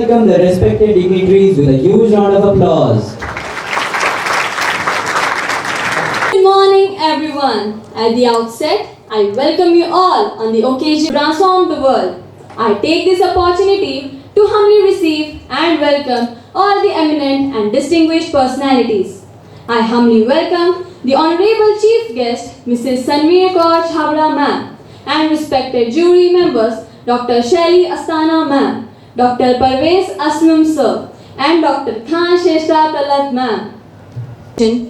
welcome the respected dignitaries with a huge round of applause. Good morning, everyone. At the outset, I welcome you all on the occasion to transform the world. I take this opportunity to humbly receive and welcome all the eminent and distinguished personalities. I humbly welcome the Honorable Chief Guest, Mrs. Sanveer Kaur Chhabra Ma'am, and respected jury members, Dr. Shaili Astana Ma'am, Dr. Parvez Aslam Sir, and Dr. Khan Sheshta Talat Ma'am.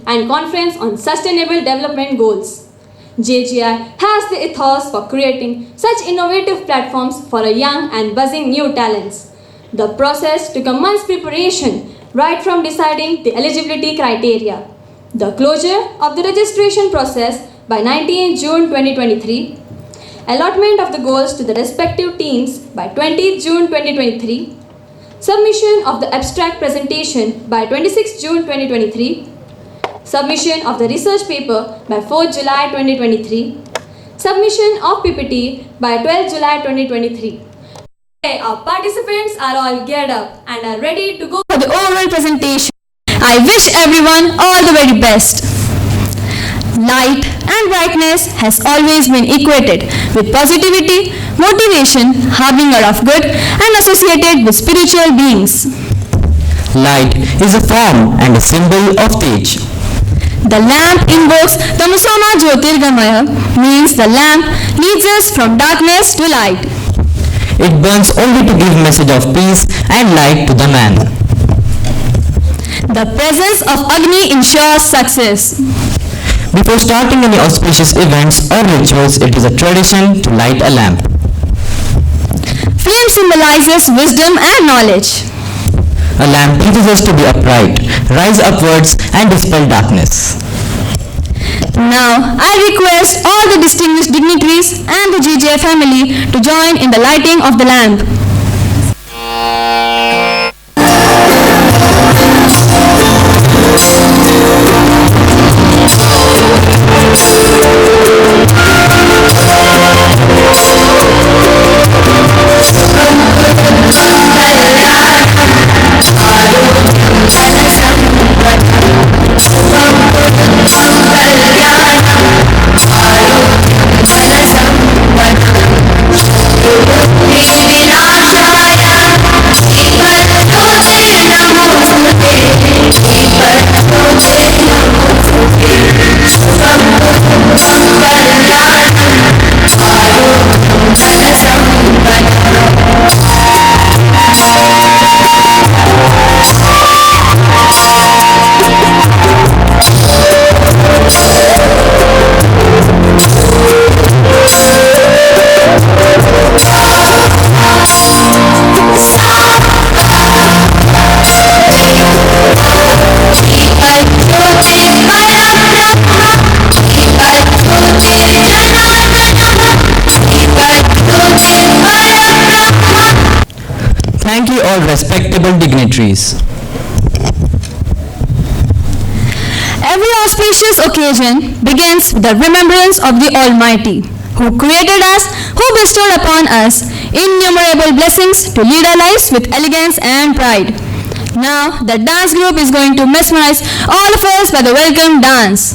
And Conference on Sustainable Development Goals. JGI has the ethos for creating such innovative platforms for a young and buzzing new talents. The process took a month's preparation, right from deciding the eligibility criteria, the closure of the registration process by 19 June 2023, allotment of the goals to the respective teams by 20 June 2023, submission of the abstract presentation by 26 June 2023, submission of the research paper by 4 July 2023, submission of PPT by 12 July 2023. Today, our participants are all geared up and are ready to go for the oral presentation. I wish everyone all the very best. Light and brightness has always been equated with positivity, motivation, harbinger of good, and associated with spiritual beings. Light is a form and a symbol of Tej. The lamp invokes the Musama Jyotirgamaya, means the lamp leads us from darkness to light. It burns only to give message of peace and light to the man. The presence of Agni ensures success. Before starting any auspicious events or rituals, it is a tradition to light a lamp. Flame symbolizes wisdom and knowledge. A lamp teaches us to be upright, rise upwards and dispel darkness. Now, I request all the distinguished dignitaries and the JJI family to join in the lighting of the lamp. Thank you all respectable dignitaries. Every auspicious occasion begins with the remembrance of the Almighty, who created us, who bestowed upon us innumerable blessings to lead our lives with elegance and pride. Now, the dance group is going to mesmerize all of us by the welcome dance.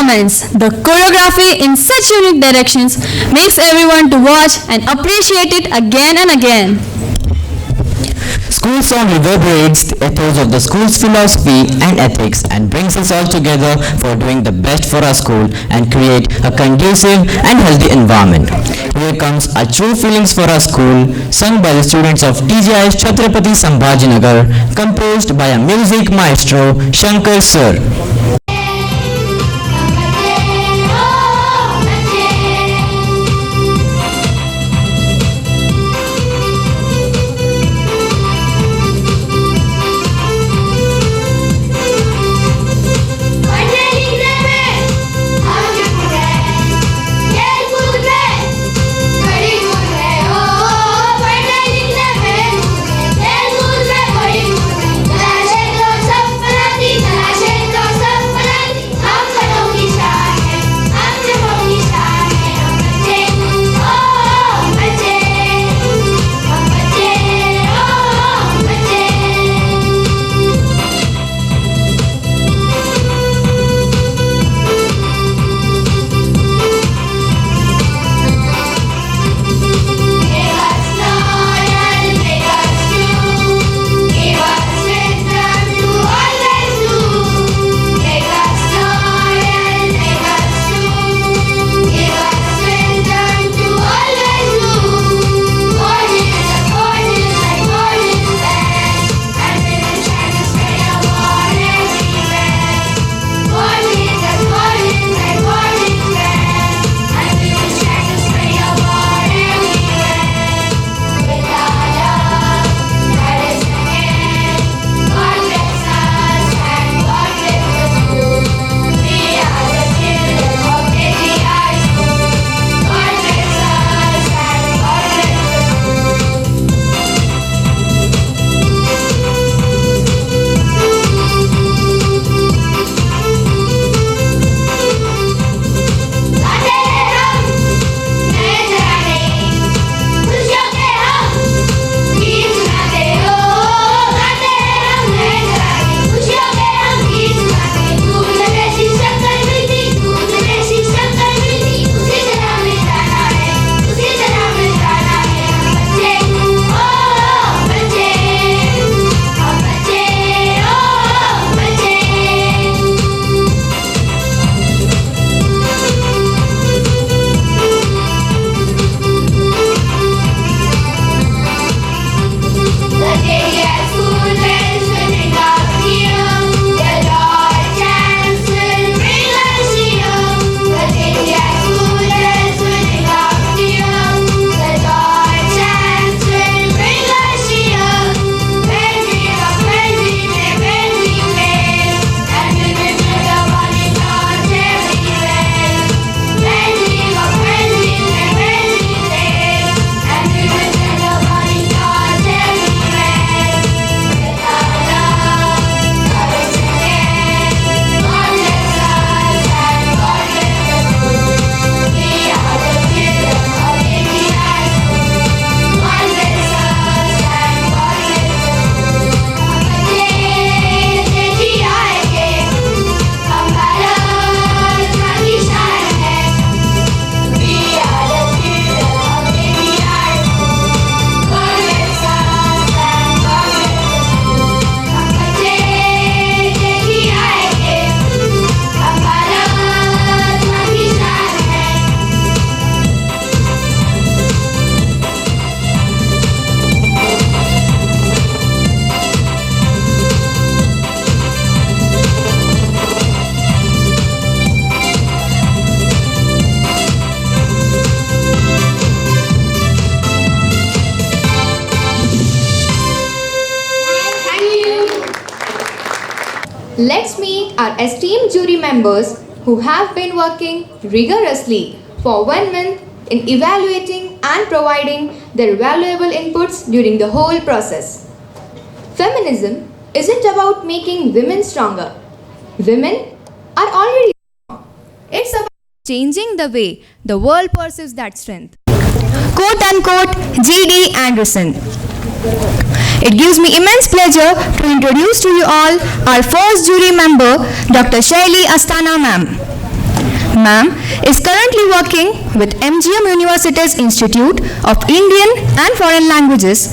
performance. The choreography in such unique directions makes everyone to watch and appreciate it again and again. School song reverberates the ethos of the school's philosophy and ethics and brings us all together for doing the best for our school and create a conducive and healthy environment. Here comes Our True Feelings for Our School, sung by the students of TGI's Chhatrapati Sambhajinagar, composed by a music maestro, Shankar Sir. Let's meet our esteemed jury members who have been working rigorously for 1 month in evaluating and providing their valuable inputs during the whole process. Feminism isn't about making women stronger. Women are already strong. It's about changing the way the world perceives that strength. Quote unquote G.D. Anderson. It gives me immense pleasure to introduce to you all our first jury member, Dr. Shaili Astana ma'am. Ma'am is currently working with MGM University's Institute of Indian and Foreign Languages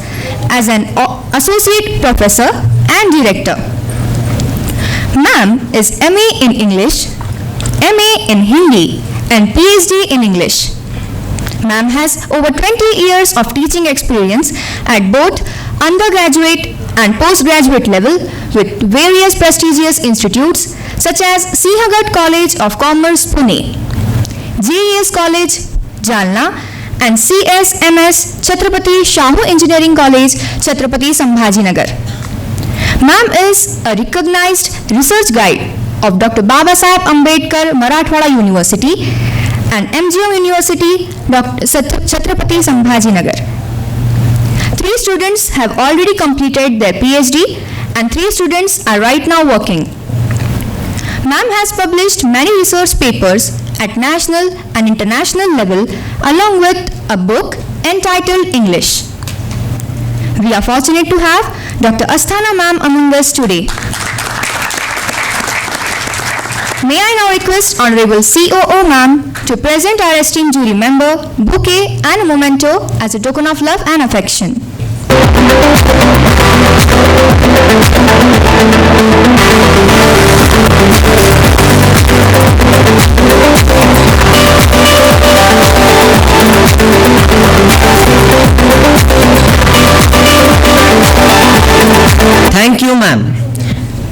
as an associate professor and director. Ma'am is MA in English, MA in Hindi and PhD in English. Ma'am has over 20 years of teaching experience at both undergraduate and postgraduate level with various prestigious institutes such as Sihagat College of Commerce, Pune, JES College, Jalna, and CSMS Chhatrapati Shahu Engineering College, Chhatrapati Sambhajinagar. Ma'am is a recognized research guide of Dr. Babasaheb Ambedkar Marathwada University and MGM University, Chhatrapati Sambhajinagar. 3 students have already completed their PhD and 3 students are right now working. Ma'am has published many research papers at national and international level along with a book entitled English. We are fortunate to have Dr. Asthana ma'am among us today. May I now request Honorable COO ma'am to present our esteemed jury member, bouquet and a memento as a token of love and affection. Thank you, ma'am.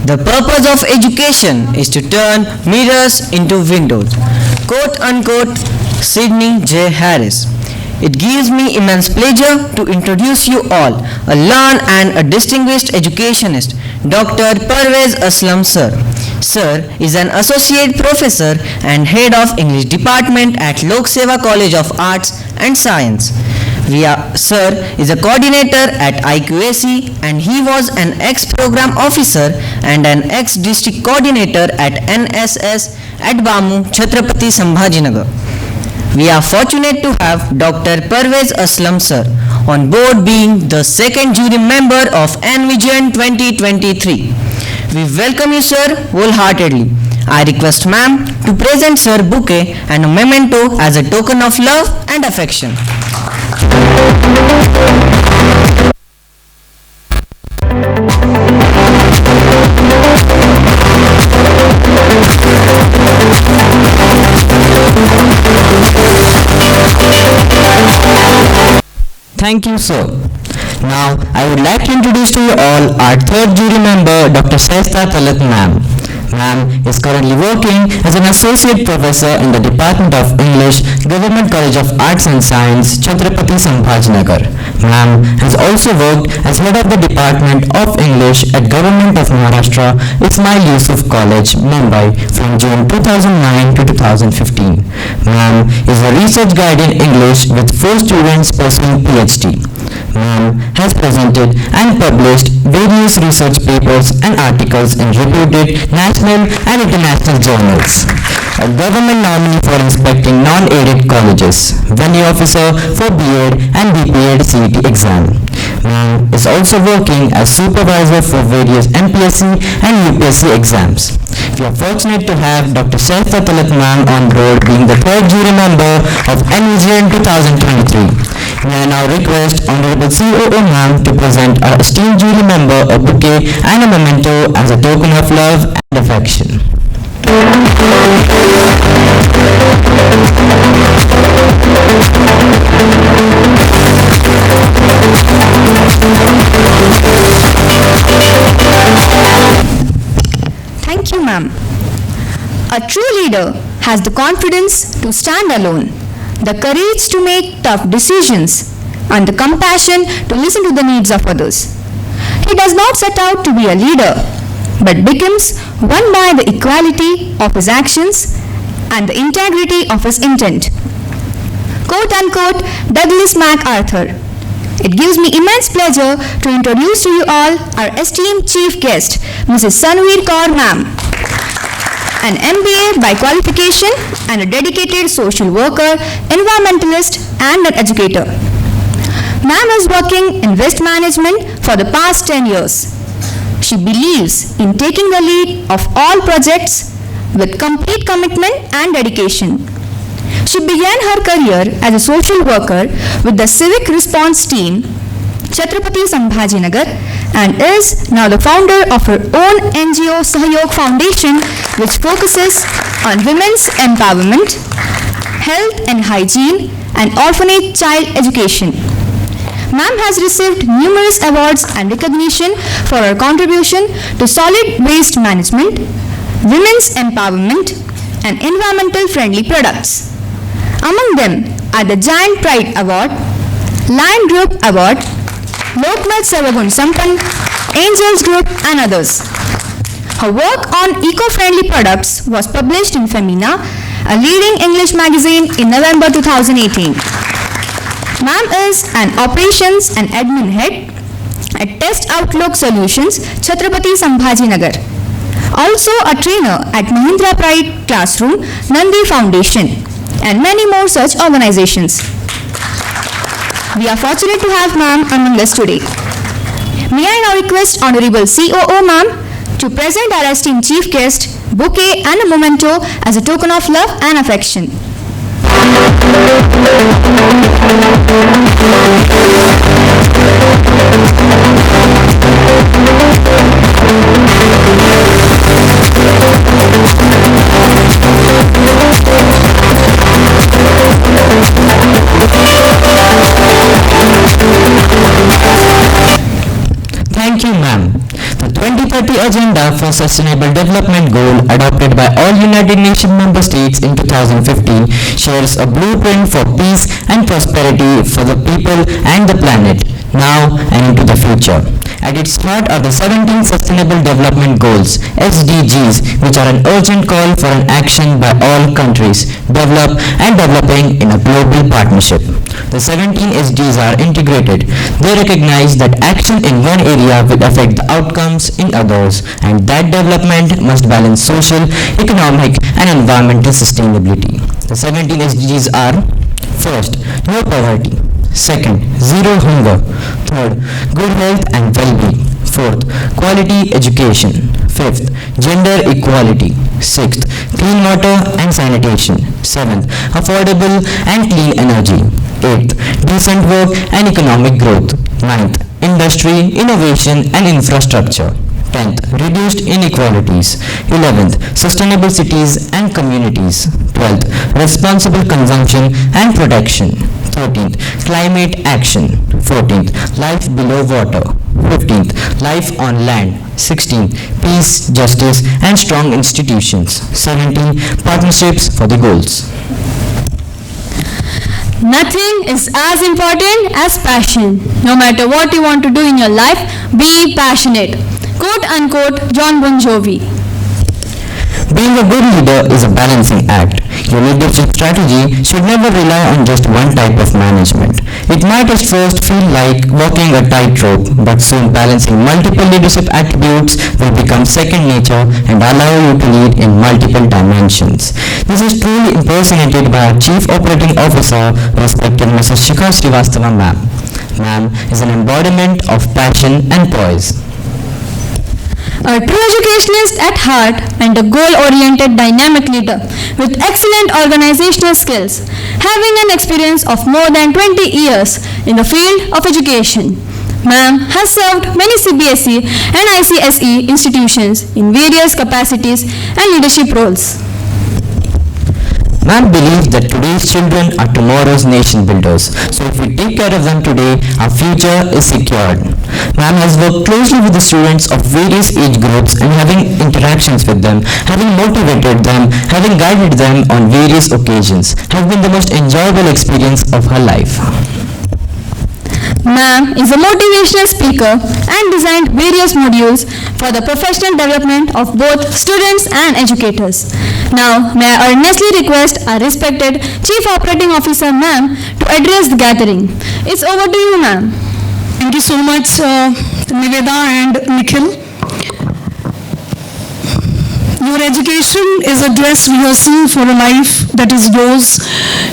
The purpose of education is to turn mirrors into windows. Quote unquote, Sidney J. Harris. It gives me immense pleasure to introduce you all, a learned and a distinguished educationist, Dr. Parvez Aslam sir. Sir is an associate professor and head of English department at Lok Seva College of Arts and Science. Sir is a coordinator at IQAC and he was an ex-program officer and an ex-district coordinator at NSS at BAMU, Chhatrapati Sambhajinagar. We are fortunate to have Dr. Parvez Aslam sir on board being the second jury member of ENVISION 2023. We welcome you sir wholeheartedly. I request ma'am to present sir bouquet and a memento as a token of love and affection. Thank you, sir. Now, I would like to introduce to you all our third jury member, Dr. Shaista Talat ma'am. Ma'am is currently working as an associate professor in the Department of English, Government College of Arts and Science, Chhatrapati Sambhajinagar. Ma'am has also worked as head of the Department of English at Government of Maharashtra, Ismail Yusuf College, Mumbai from June 2009 to 2015. Ma'am is a research guide in English with 4 students pursuing PhD. Ma'am has presented and published various research papers and articles in reputed national and international journals. A government nominee for inspecting non-aided colleges, venue officer for B.Ed and B.Ed CET exam. Ma'am is also working as supervisor for various MPSC and UPSC exams. We are fortunate to have Dr. Shaista Talat ma'am on board being the third jury member of ENVISION 2023. May I now request Honorable COO ma'am to present our esteemed jury member a bouquet and a memento as a token of love and affection. Thank you, ma'am. A true leader has the confidence to stand alone, the courage to make tough decisions, and the compassion to listen to the needs of others. He does not set out to be a leader, but becomes one by the equality of his actions and the integrity of his intent. Quote unquote, Douglas MacArthur. It gives me immense pleasure to introduce to you all our esteemed chief guest, Mrs. Sanveer Kaur ma'am, an MBA by qualification and a dedicated social worker, environmentalist and an educator. Ma'am is working in waste management for the past 10 years. She believes in taking the lead of all projects with complete commitment and dedication. She began her career as a social worker with the Civic Response Team, Chhatrapati Sambhajinagar, and is now the founder of her own NGO Sahyog Foundation, which focuses on women's empowerment, health and hygiene, and orphanage child education. Ma'am has received numerous awards and recognition for her contribution to solid waste management, women's empowerment, and environmental friendly products. Among them are the JAIN Pride Award, Lion Group Award, Lokmat Savagun Sampan, Angels Group, and others. Her work on eco-friendly products was published in Femina, a leading English magazine, in November 2018. Ma'am is an operations and admin head at Test Outlook Solutions, Chhatrapati Sambhajinagar. Also a trainer at Mahindra Pride Classroom, Nandi Foundation, and many more such organizations. We are fortunate to have Ma'am among us today. May I now request Honorable COO Ma'am to present our esteemed chief guest, bouquet and a memento as a token of love and affection. Thank you, ma'am. The 2030 Agenda for Sustainable Development Goal adopted by all United Nations member states in 2015 shares a blueprint for peace and prosperity for the people and the planet, now and into the future. At its heart are the 17 Sustainable Development Goals, SDGs, which are an urgent call for an action by all countries, developing in a global partnership. The 17 SDGs are integrated. They recognize that action in one area will affect the outcomes in others, and that development must balance social, economic, and environmental sustainability. The 17 SDGs are: first, no poverty; second, zero hunger; third, good health and well-being; fourth, quality education; fifth, gender equality; sixth, clean water and sanitation; seventh, affordable and clean energy; eighth, decent work and economic growth; ninth, industry, innovation and infrastructure; 10th, reduced inequalities; 11th, sustainable cities and communities; 12th, responsible consumption and protection; 13th, climate action; 14th, life below water; 15th, life on land; 16th, peace, justice and strong institutions; 17th, partnerships for the goals. Nothing is as important as passion. No matter what you want to do in your life, be passionate. Quote unquote John Bon Jovi. Being a good leader is a balancing act. Your leadership strategy should never rely on just one type of management. It might at first feel like walking a tightrope, but soon balancing multiple leadership attributes will become second nature and allow you to lead in multiple dimensions. This is truly impersonated by our Chief Operating Officer, respected Mrs. Shikha Srivastava ma'am. Ma'am is an embodiment of passion and poise. A true educationist at heart and a goal-oriented dynamic leader with excellent organizational skills, having an experience of more than 20 years in the field of education. Ma'am has served many CBSE and ICSE institutions in various capacities and leadership roles. Ma'am believes that today's children are tomorrow's nation builders. So if we take care of them today, our future is secured. Ma'am has worked closely with the students of various age groups and having interactions with them, having motivated them, having guided them on various occasions, has been the most enjoyable experience of her life. Ma'am is a motivational speaker and designed various modules for the professional development of both students and educators. Now, may I earnestly request our respected Chief Operating Officer, ma'am, to address the gathering. It's over to you, ma'am. Thank you so much, Niveda and Nikhil. Your education is a dress rehearsal for a life that is yours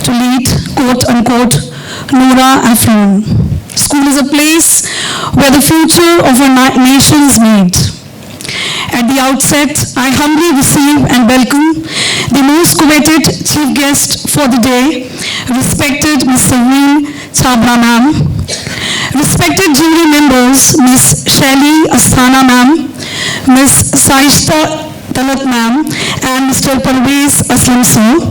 to lead, quote unquote, Noura Afrin. School is a place where the future of our nations meet. At the outset, I humbly receive and welcome the most coveted chief guest for the day, respected Ms. Saveen Chabra ma'am, respected jury members, Ms. Shaili Asthana ma'am, Ms. Saishta Talat ma'am, and Mr. Parvez Aslam sir,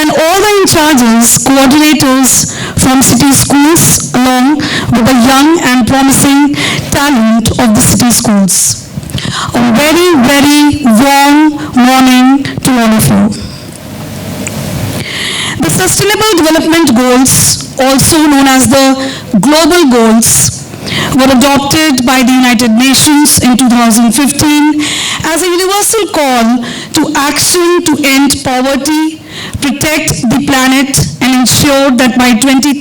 and all the in-charges, coordinators from city schools along with the young and promising talent of the city schools. A very, very warm morning to all of you. The Sustainable Development Goals, also known as the Global Goals, were adopted by the United Nations in 2015 as a universal call to action to end poverty, protect the planet, and ensure that by 2030,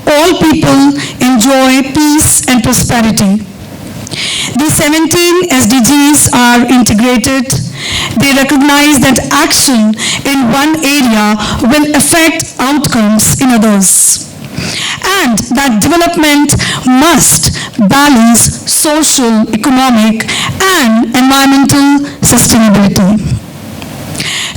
all people enjoy peace and prosperity. The 17 SDGs are integrated. They recognize that action in one area will affect outcomes in others, and that development must balance social, economic, and environmental sustainability.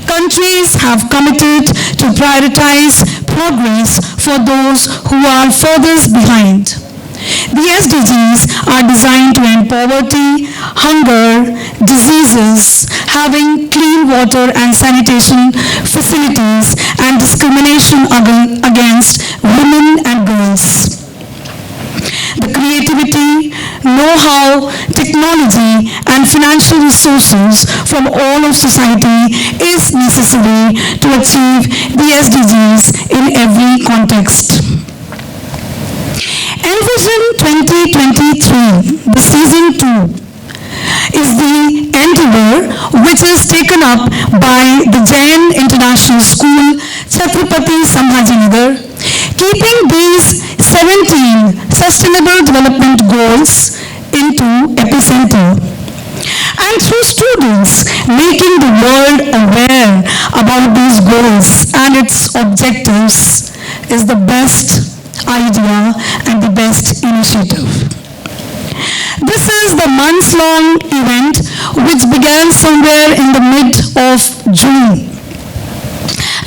Countries have committed to prioritize progress for those who are furthest behind. The SDGs are designed to end poverty, hunger, diseases, having clean water and sanitation facilities, and discrimination against women and girls. The creativity, know-how, technology, and financial resources from all of society is necessary to achieve the SDGs in every context. ENVISION 2023, the season 2, is the endeavor which is taken up by the JAIN International School, Chhatrapati Sambhajinagar, keeping these 17 Sustainable Development Goals into epicenter. And through students making the world aware about these goals and its objectives is the best idea and the best initiative. This is the months-long event which began somewhere in the mid of June.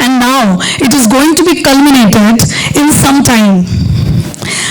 And now it is going to be culminated in some time.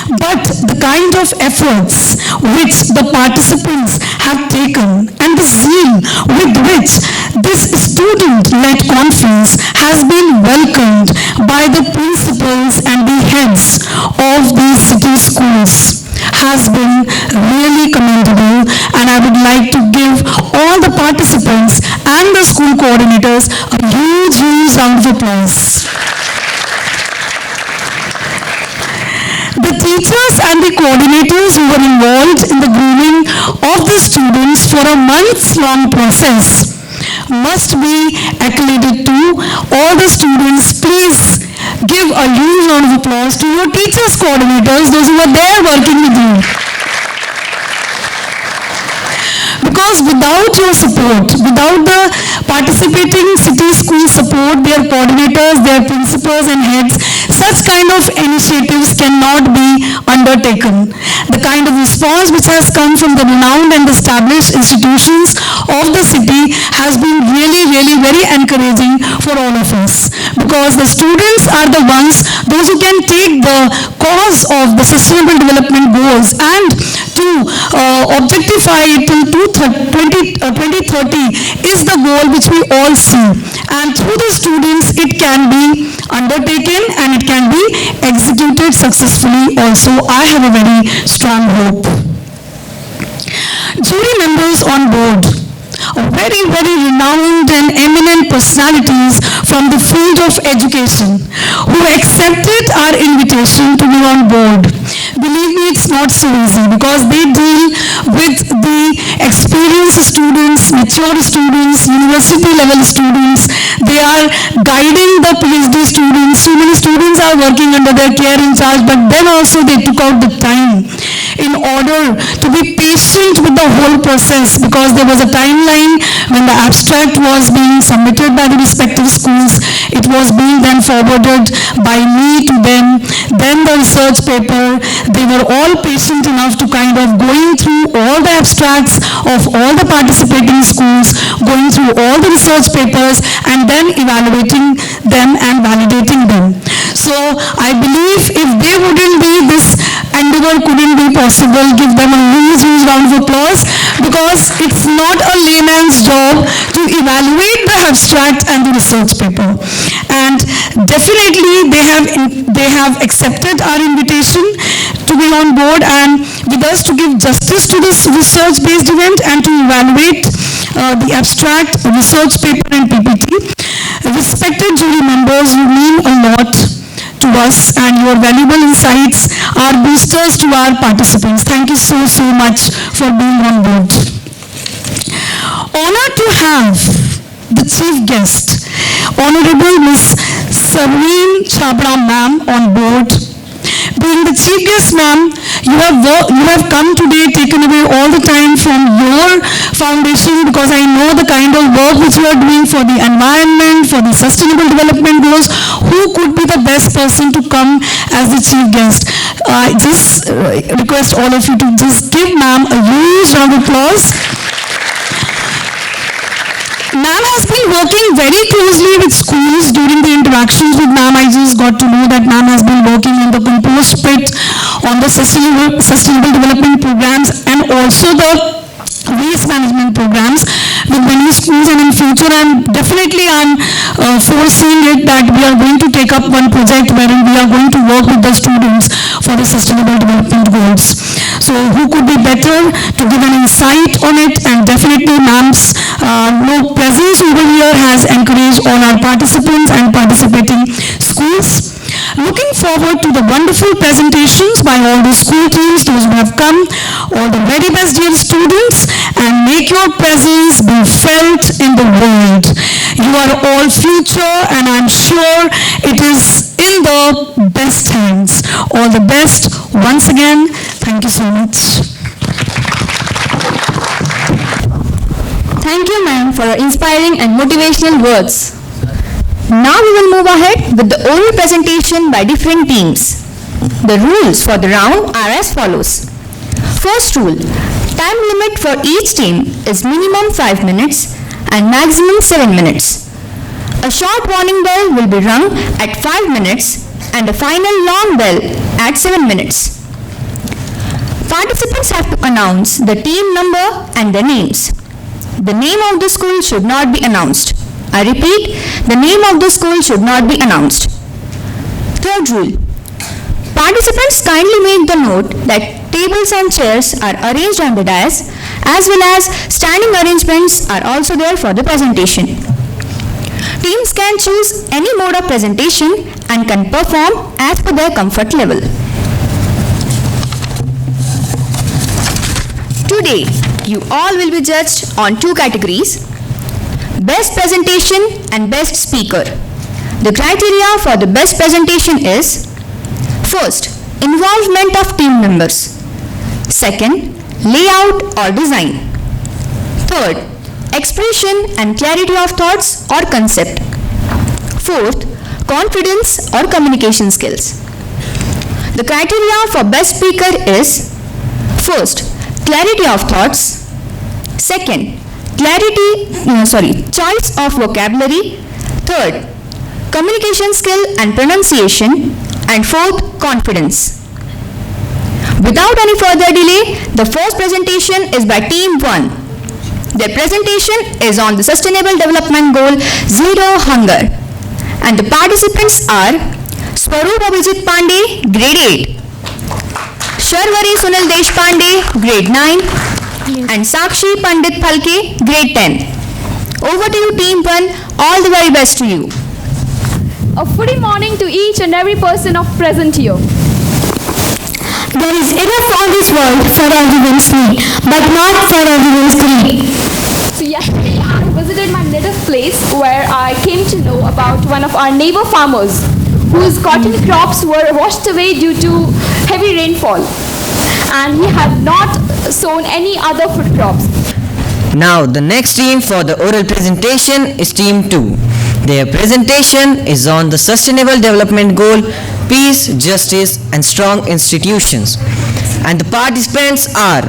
But the kind of efforts which the participants have taken and the zeal with which this student-led conference has been welcomed by the principals and the heads of these city schools has been really commendable, and I would like to give all the participants and the school coordinators a huge, huge round of applause. The teachers and the coordinators who were involved in the grooming of the students for a months-long process must be accoladed to. All the students, please give a huge round of applause to your teachers, coordinators, those who were there working with you. Because without your support, without the participating city school support, their coordinators, their principals and heads, such kind of initiatives cannot be undertaken. The kind of response which has come from the renowned and established institutions of the city has been really, really very encouraging for all of us. Because the students are the ones, those who can take the cause of the Sustainable Development Goals and to objectify it till 2030 is the goal which we all see. And through the students it can be undertaken and it can be executed successfully also. I have a very strong hope. Jury members on board, very, very renowned and eminent personalities from the field of education who accepted our invitation to be on board. Believe me, it's not so easy because they deal with the experienced students, mature students, university level students. They are guiding the PhD students. So many students are working under their care in charge, but then also they took out the time in order to be patient patient with the whole process, because there was a timeline when the abstract was being submitted by the respective schools. It was being then forwarded by me to them, then the research paper. They were all patient enough to kind of going through all the abstracts of all the participating schools, going through all the research papers, and then evaluating them and validating them. So I believe if they wouldn't be, this endeavor couldn't be possible. Give them a huge round of applause, because it's not a layman's job to evaluate the abstract and the research paper. And definitely they have accepted our invitation to be on board and with us to give justice to this research-based event and to evaluate the abstract, research paper and PPT. Respected jury members, you mean a lot to us, and your valuable insights are boosters to our participants. Thank you so much for being on board. Honored to have the chief guest, Honorable Miss Sareen Chabra ma'am on board. Being the chief guest, ma'am, you have come today, taken away all the time from your foundation, because I know the kind of work which you are doing for the environment, for the sustainable development goals. Who could be the best person to come as the chief guest? I just request all of you to just give ma'am a huge round of applause. Ma'am has been working very closely with schools. During the interactions with ma'am, I just got to know that ma'am has been working in the compost pit, on the sustainable development programs, and also the waste management programs with many schools. And in future, I'm foreseeing it that we are going to take up one project wherein we are going to work with the students for the sustainable development goals. So who could be better to give an insight on it? And definitely ma'am's presence over here has encouraged all our participants and participating schools. Looking forward to the wonderful presentations by all the school teams, those who have come. All the very best, dear students, and make your presence be felt in the world. You are all future, and I'm sure it is in the best hands. All the best once again. Thank you so much. Thank you, ma'am, for your inspiring and motivational words. Now we will move ahead with the oral presentation by different teams. The rules for the round are as follows. First rule, time limit for each team is minimum 5 minutes and maximum 7 minutes. A short warning bell will be rung at 5 minutes and a final long bell at 7 minutes. Participants have to announce the team number and their names. The name of the school should not be announced. I repeat, the name of the school should not be announced. Third rule, participants kindly make the note that tables and chairs are arranged on the dais, as well as standing arrangements are also there for the presentation. Teams can choose any mode of presentation and can perform as per their comfort level. Today, you all will be judged on 2 categories: Best Presentation and Best Speaker. The criteria for the best presentation is: first, involvement of team members; second, layout or design; third, expression and clarity of thoughts or concept; fourth, confidence or communication skills. The criteria for best speaker is: first, clarity of thoughts; second, choice of vocabulary; third, communication skill and pronunciation; and fourth, confidence. Without any further delay, the first presentation is by Team 1. Their presentation is on the Sustainable Development Goal Zero Hunger, and the participants are Swaroop Abhijit Pandey, Grade 8, Sharwari Sunil Deshpande, Grade 9, and Sakshi Pandit Phalke, Grade 10. Over to you, Team 1. All the very best to you. A good morning to each and every person of present here. There is enough on this world for everyone's need, but not for everyone's greed. So yesterday I visited my native place where I came to know about one of our neighbor farmers whose cotton crops were washed away due to heavy rainfall. And he had not sown any other food crops. Now the next team for the oral presentation is Team 2. Their presentation is on the Sustainable Development Goal, Peace, Justice and Strong Institutions. And the participants are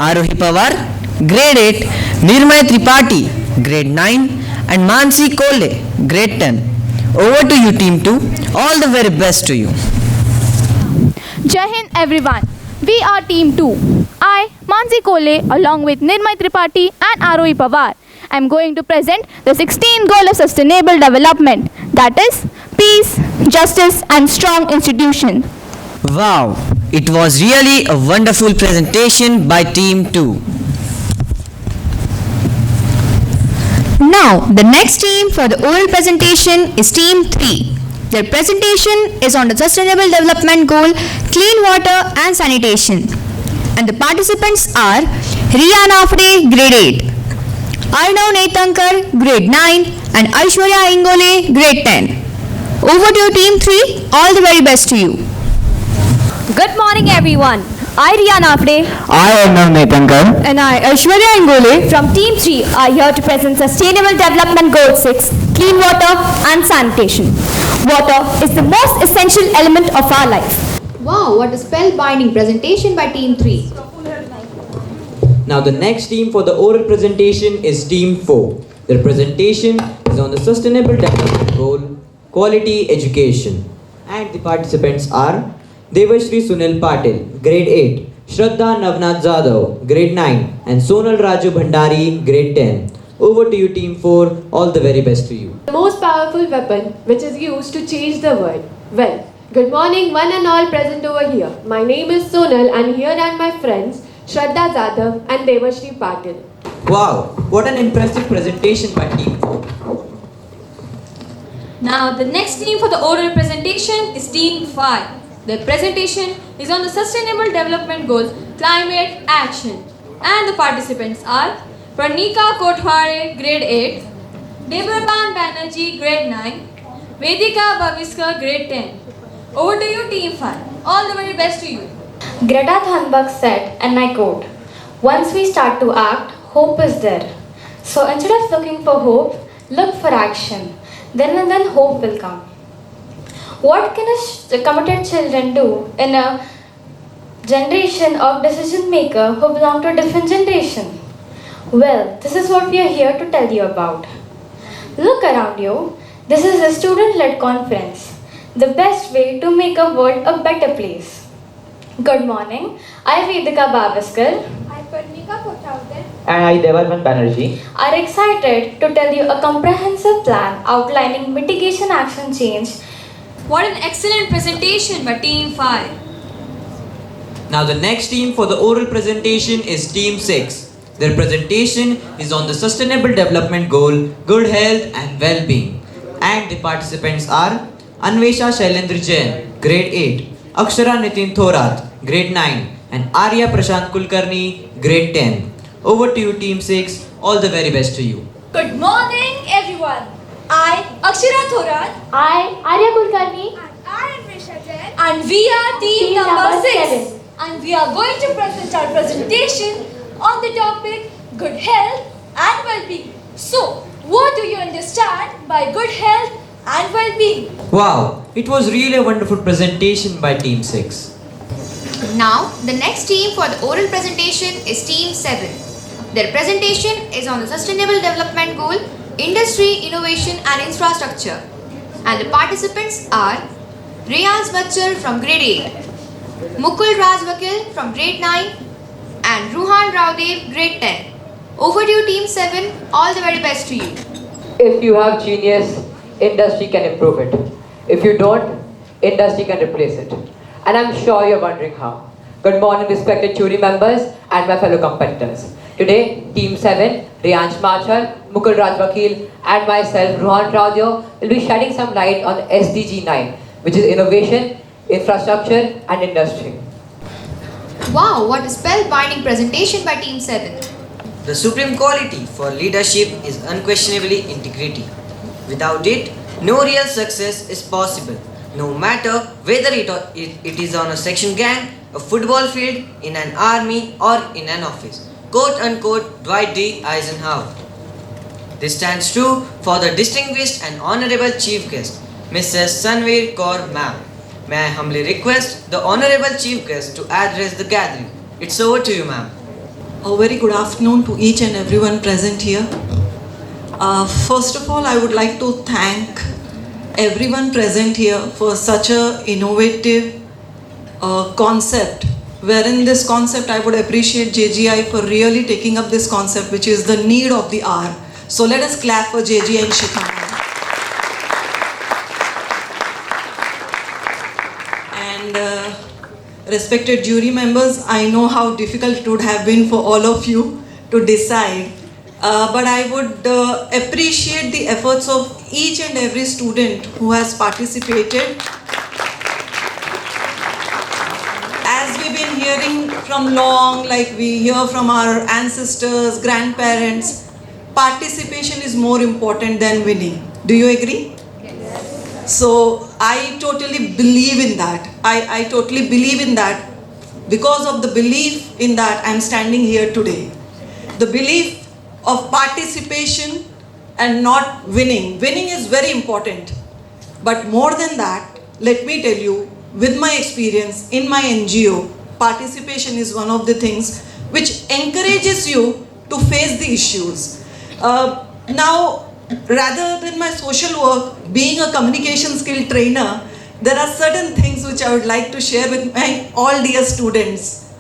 Arohi Pawar, Grade 8, Nirmay Tripathi, Grade 9 and Mansi Kole, Grade 10. Over to you Team 2. All the very best to you. JAIN everyone. We are Team 2. I, Mansi Kole, along with Nirmay Tripathi and Arohi Pawar, I am going to present the 16th goal of sustainable development, that is, peace, justice and strong institution. Wow, it was really a wonderful presentation by Team 2. Now, the next team for the oral presentation is Team 3. Their presentation is on the Sustainable Development Goal, Clean Water and Sanitation. And the participants are Riya Nafde, Grade 8, Arnav Nethankar, Grade 9 and Aishwarya Ingole, Grade 10. Over to you Team 3, all the very best to you. Good morning everyone. I Riya Nafde I am Arnav Nethankar. and I Aishwarya Ingole from Team 3 are here to present Sustainable Development Goal 6, Clean Water and Sanitation. Water is the most essential element of our life. Wow, what a spellbinding presentation by Team 3. Now the next team for the oral presentation is Team 4. Their presentation is on the Sustainable Development Goal, Quality Education. And the participants are Devashri Sunil Patil, Grade 8, Shraddha Navnath Jadhav, Grade 9 and Sonal Raju Bhandari, Grade 10. Over to you Team 4, all the very best to you. The most powerful weapon which is used to change the world. Well, good morning one and all present over here. My name is Sonal and here are my friends Shraddha Jadhav and Devashri Patil. Wow, what an impressive presentation by Team 4. Now the next team for the oral presentation is Team 5. Their presentation is on the Sustainable Development Goals, Climate Action. And the participants are Pranika Kothware, Grade 8, Debarpan Banerjee, Grade 9, Vedika Bhaviskar, Grade 10. Over to you Team 5. All the very best to you. Greta Thunberg said, and I quote, "Once we start to act, hope is there. So instead of looking for hope, look for action. Then and then hope will come." What can a committed children do in a generation of decision makers who belong to a different generation? Well, this is what we are here to tell you about. Look around you. This is a student-led conference. The best way to make a world a better place. Good morning. I, Vedika Bhaviskar, And I Debarpan Banerjee are excited to tell you a comprehensive plan outlining mitigation action change. What an excellent presentation by Team 5. Now the next team for the oral presentation is Team 6. Their presentation is on the Sustainable Development Goal, Good Health and Well-being. And the participants are Anvesha Shailendra Jain, Grade 8, Akshara Nitin Thorat, Grade 9 and Arya Prashant Kulkarni, Grade 10. Over to you Team 6, all the very best to you. Good morning everyone. I Akshara Thorat I, Arya Kulkarni, and we are team number 6 and we are going to present our presentation on the topic good health and well-being. So, what do you understand by good health and well-being? Wow, it was really a wonderful presentation by Team 6. Now, the next team for the oral presentation is Team 7. Their presentation is on the Sustainable Development Goal, Industry, Innovation and Infrastructure. And the participants are Riyaz Bachchar from Grade 8, Mukul Rajvakil from Grade 9 and Ruhan Raudev, Grade 10. Over to you Team 7, all the very best to you. If you have genius, industry can improve it. If you don't, industry can replace it. And I'm sure you're wondering how. Good morning respected jury members and my fellow competitors. Today, Team 7, Riyansh Machar, Mukul Rajvakil and myself, Ruhan Raudev, will be shedding some light on SDG 9, which is Innovation, Infrastructure and Industry. Wow, what a spellbinding presentation by Team 7. The supreme quality for leadership is unquestionably integrity. Without it, no real success is possible, no matter whether it is on a section gang, a football field, in an army, or in an office. Quote unquote Dwight D. Eisenhower. This stands true for the distinguished and honorable chief guest, Mrs. Sanveer Kaur Ma'am. May I humbly request the honorable chief guest to address the gathering. It's over to you, ma'am. A very good afternoon to each and everyone present here. First of all, I would like to thank everyone present here for such a innovative concept. Wherein this concept, I would appreciate JGI for really taking up this concept, which is the need of the hour. So let us clap for JGI and Shikha. And respected jury members, I know how difficult it would have been for all of you to decide. But I would appreciate the efforts of each and every student who has participated. As we've been hearing from long, like we hear from our ancestors, grandparents, participation is more important than winning. Do you agree? Yes. So I totally believe in that. I totally believe in that. Because of the belief in that, I'm standing here today. The belief of participation and not winning. Winning is very important. But more than that, let me tell you, with my experience in my NGO, participation is one of the things which encourages you to face the issues. Now, rather than my social work, being a communication skill trainer, there are certain things which I would like to share with my all dear students.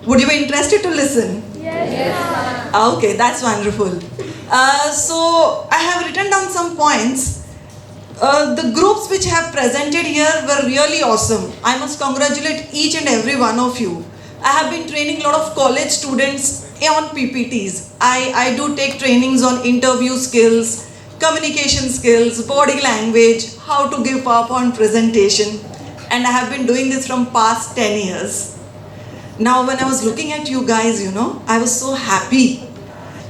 Would you be interested to listen? Yes. Okay, that's wonderful. So I have written down some points. The groups which have presented here were really awesome. I must congratulate each and every one of you. I have been training a lot of college students on PPTs. I do take trainings on interview skills, communication skills, body language, how to give PowerPoint presentation. And I have been doing this from past 10 years. Now when I was looking at you guys, I was so happy.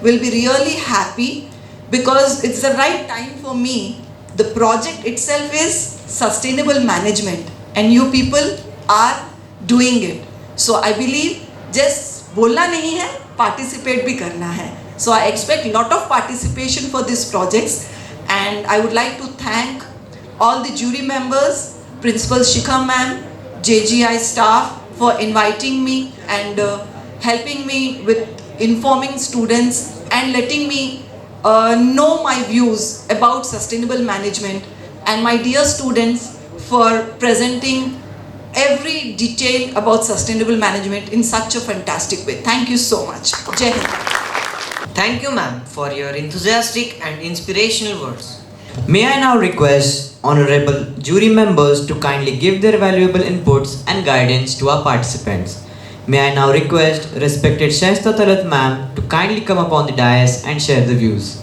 Will be really happy because it's the right time for me. The project itself is sustainable management and you people are doing it. So I believe just बोलना नहीं है, participate भी करना है. So I expect lot of participation for these projects and I would like to thank all the jury members, Principal Shikha ma'am, JGI staff for inviting me and helping me with informing students and letting me know my views about sustainable management, and my dear students for presenting every detail about sustainable management in such a fantastic way. Thank you so much. Jai Hind. Thank you, ma'am, for your enthusiastic and inspirational words. May I now request honorable jury members to kindly give their valuable inputs and guidance to our participants. May I now request respected Shaista Talat ma'am to kindly come up on the dais and share the views.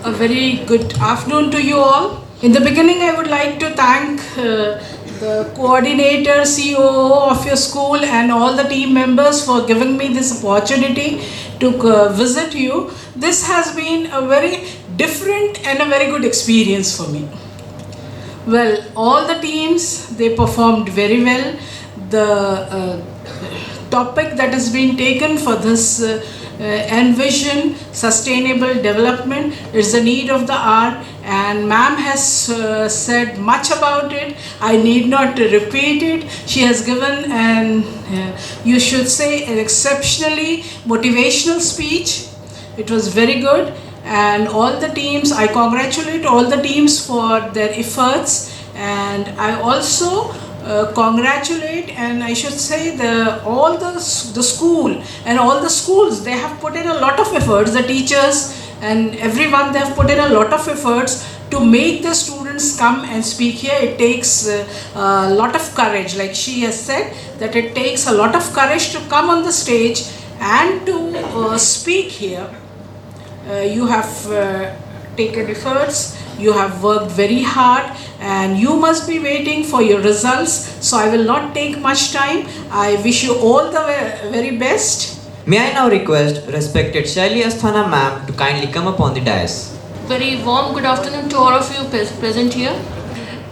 A very good afternoon to you all. In the beginning, I would like to thank the coordinator, COO of your school and all the team members for giving me this opportunity to visit you. This has been a very different and a very good experience for me. Well, all the teams, they performed very well. The topic that has been taken for this ENVISION sustainable development is the need of the hour, and ma'am has said much about it. I need not repeat it. She has given an you should say an exceptionally motivational speech. It was very good, and all the teams, I congratulate all the teams for their efforts, and I also congratulate, and I should say all the school and all the schools, they have put in a lot of efforts. The teachers and everyone, they have put in a lot of efforts to make the students come and speak here. It takes a lot of courage, like she has said, that it takes a lot of courage to come on the stage and to speak here. You have taken efforts, you have worked very hard, and you must be waiting for your results. So I will not take much time. I wish you all the very best. May I now request respected Shaili Asthana ma'am to kindly come up on the dais. Very warm good afternoon to all of you present here.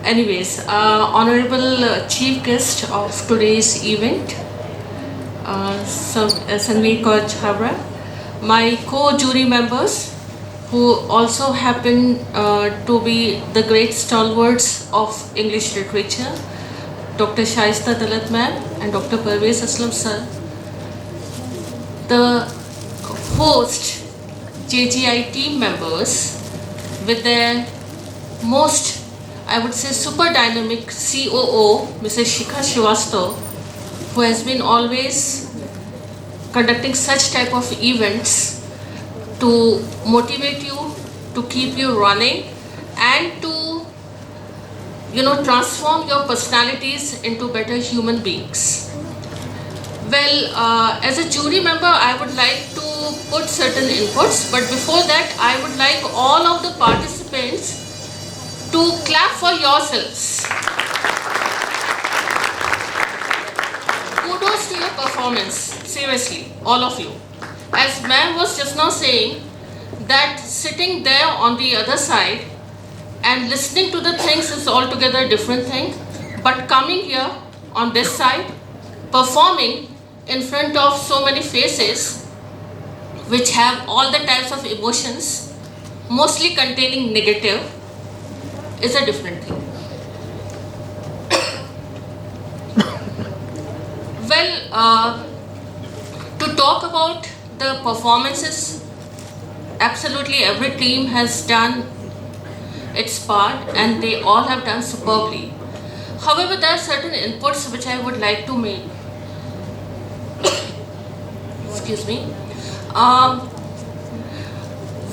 Honorable Chief Guest of today's event, Sanvi Kaur Chabra, my co-jury members who also happen to be the great stalwarts of English literature, Dr. Shaista Dalat ma'am and Dr. Parvez Aslam sir, the host JGI team members with their most, I would say, super dynamic COO, Mrs. Shikha Srivastav, who has been always conducting such type of events to motivate you, to keep you running, and to transform your personalities into better human beings. Well, as a jury member, I would like to put certain inputs, but before that, I would like all of the participants to clap for yourselves. Kudos to your performance, seriously, all of you. As ma'am was just now saying, that sitting there on the other side and listening to the things is altogether a different thing, but coming here on this side, performing in front of so many faces which have all the types of emotions, mostly containing negative, is a different thing. Well, to talk about the performances, absolutely every team has done its part and they all have done superbly. However, there are certain inputs which I would like to make. Excuse me.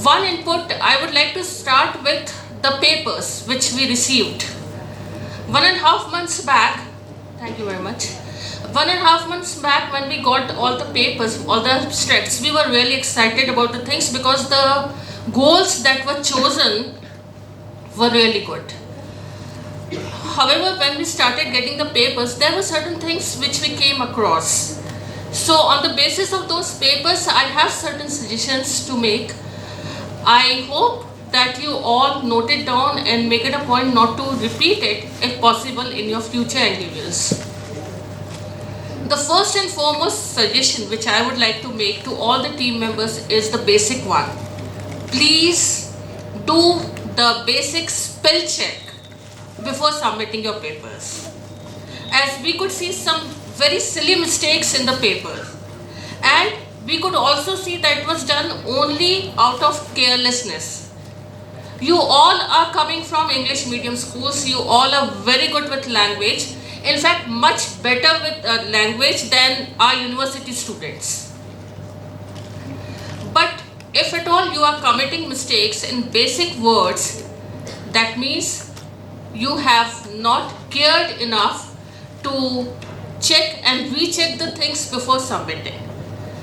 One input, I would like to start with the papers which we received. 1.5 months back, thank you very much. 1.5 months back when we got all the papers, all the abstracts, we were really excited about the things because the goals that were chosen were really good. However, when we started getting the papers, there were certain things which we came across. So on the basis of those papers, I have certain suggestions to make. I hope that you all note it down and make it a point not to repeat it if possible in your future endeavors. The first and foremost suggestion which I would like to make to all the team members is the basic one. Please do the basic spell check before submitting your papers. As we could see some very silly mistakes in the paper, and we could also see that it was done only out of carelessness. You all are coming from English medium schools, you all are very good with language, in fact much better with language than our university students. But if at all you are committing mistakes in basic words, that means you have not cared enough to check and recheck the things before submitting.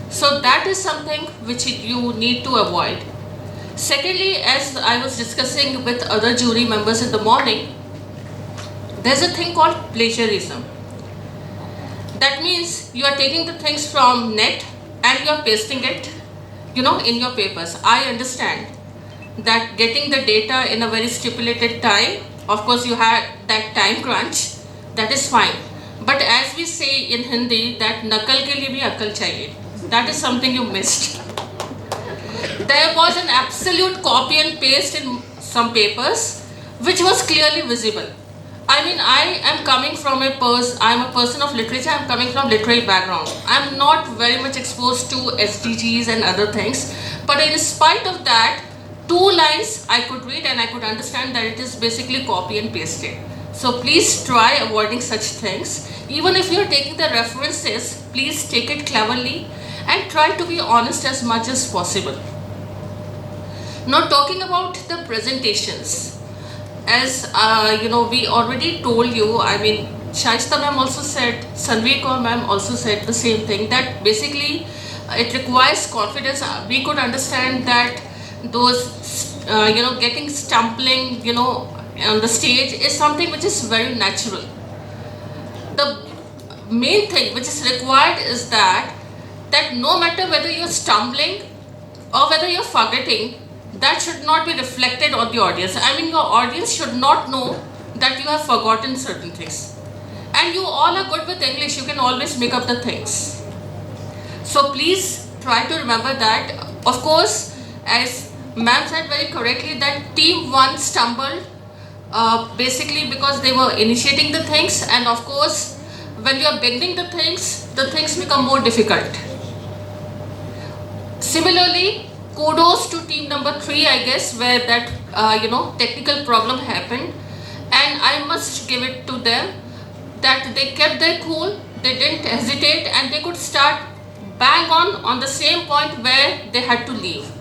So that is something which you need to avoid. Secondly, as I was discussing with other jury members in the morning, there's a thing called plagiarism. That means you are taking the things from net and you are pasting it, in your papers. I understand that getting the data in a very stipulated time, of course you had that time crunch, that is fine. But as we say in Hindi, that nakal ke liye bhi akal chahiye. That is something you missed. There was an absolute copy and paste in some papers which was clearly visible. I mean, I am coming from I am a person of literature, I am coming from literary background. I am not very much exposed to SDGs and other things. But in spite of that, 2 lines I could read and I could understand that it is basically copy and pasted. So please try avoiding such things. Even if you are taking the references, please take it cleverly and try to be honest as much as possible. Now talking about the presentations, as we already told you, I mean, Shaista ma'am also said, Sanvi Kaur ma'am also said the same thing, that basically it requires confidence. We could understand that those, getting stumbling, on the stage is something which is very natural. The main thing which is required is that no matter whether you're stumbling or whether you're forgetting, that should not be reflected on the audience. I mean, your audience should not know that you have forgotten certain things. And you all are good with English, you can always make up the things. So please try to remember that. Of course, as ma'am said very correctly, that team 1 stumbled basically because they were initiating the things, and of course when you are beginning the things become more difficult. Similarly, kudos to team number 3, I guess, where that technical problem happened, and I must give it to them that they kept their cool, they didn't hesitate, and they could start bang on the same point where they had to leave.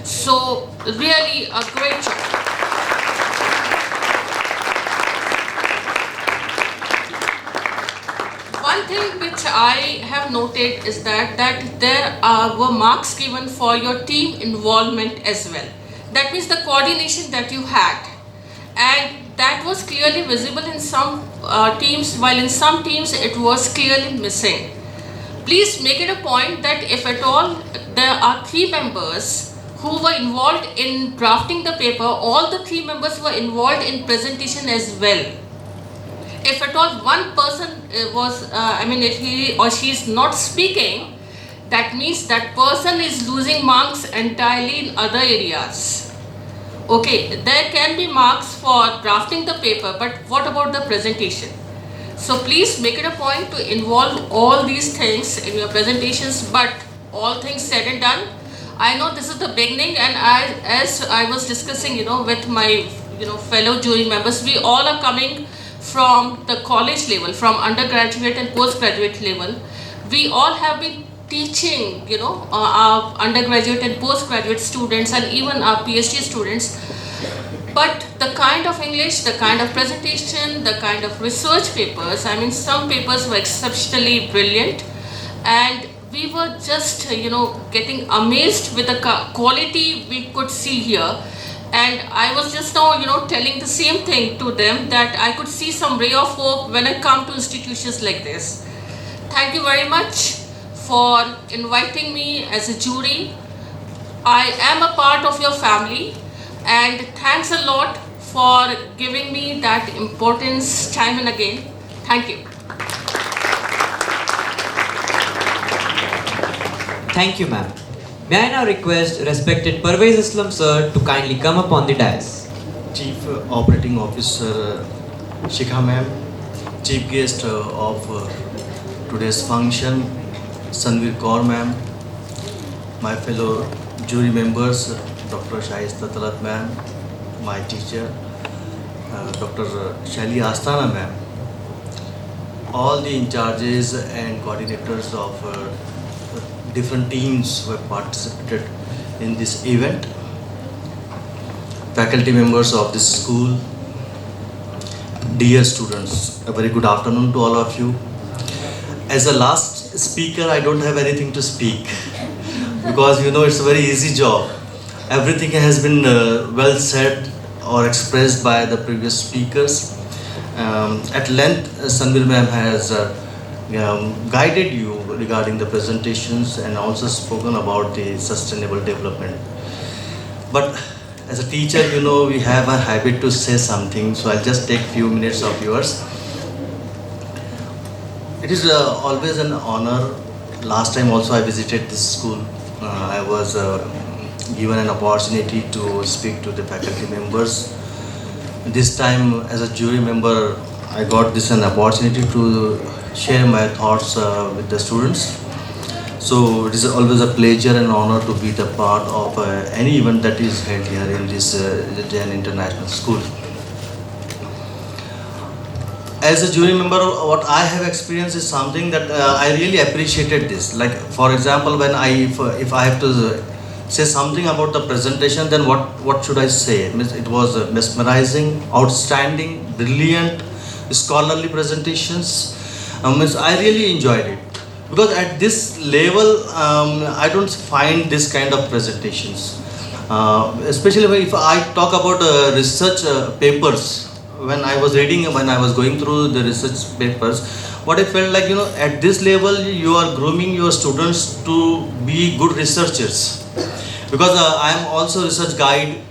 So really a great job. One thing which I have noted is that there were marks given for your team involvement as well. That means the coordination that you had, and that was clearly visible in some teams, while in some teams it was clearly missing. Please make it a point that if at all there are 3 members who were involved in drafting the paper, all the 3 members were involved in presentation as well. If at all one person if he or she is not speaking, that means that person is losing marks entirely in other areas. Okay, there can be marks for drafting the paper, but what about the presentation? So please make it a point to involve all these things in your presentations, but all things said and done, I know this is the beginning, and as I was discussing, with my, fellow jury members, we all are coming from the college level, from undergraduate and postgraduate level. We all have been teaching, our undergraduate and postgraduate students and even our PhD students. But the kind of English, the kind of presentation, the kind of research papers, some papers were exceptionally brilliant, and we were just, getting amazed with the quality we could see here. And I was just now, telling the same thing to them, that I could see some ray of hope when I come to institutions like this. Thank you very much for inviting me as a jury. I am a part of your family, and thanks a lot for giving me that importance time and again. Thank you. Thank you, ma'am. May I now request respected Parvez Islam sir to kindly come up on the dais. Chief Operating Officer Shikha ma'am, Chief Guest of today's function Sanveer Kaur ma'am, my fellow jury members Dr. Shaista Talat ma'am, my teacher Dr. Shaili Astana ma'am, all the in charges and coordinators of different teams who have participated in this event, faculty members of this school, dear students, a very good afternoon to all of you. As a last speaker, I don't have anything to speak because it's a very easy job. Everything has been well said or expressed by the previous speakers. At length, Sanveer ma'am has guided you regarding the presentations and also spoken about the sustainable development. But as a teacher, we have a habit to say something, so I'll just take few minutes of yours. It is always an honor. Last time also I visited this school. I was given an opportunity to speak to the faculty members. This time as a jury member, I got an opportunity to share my thoughts with the students. So it is always a pleasure and honor to be the part of any event that is held here in this JAIN International School. As a jury member, what I have experienced is something that I really appreciated this. Like for example, when if I have to say something about the presentation, then what should I say? It was mesmerizing, outstanding, brilliant, scholarly presentations. I really enjoyed it because at this level I don't find this kind of presentations, especially if I talk about research papers. When I was going through the research papers, what I felt like, at this level you are grooming your students to be good researchers, because I am also research guide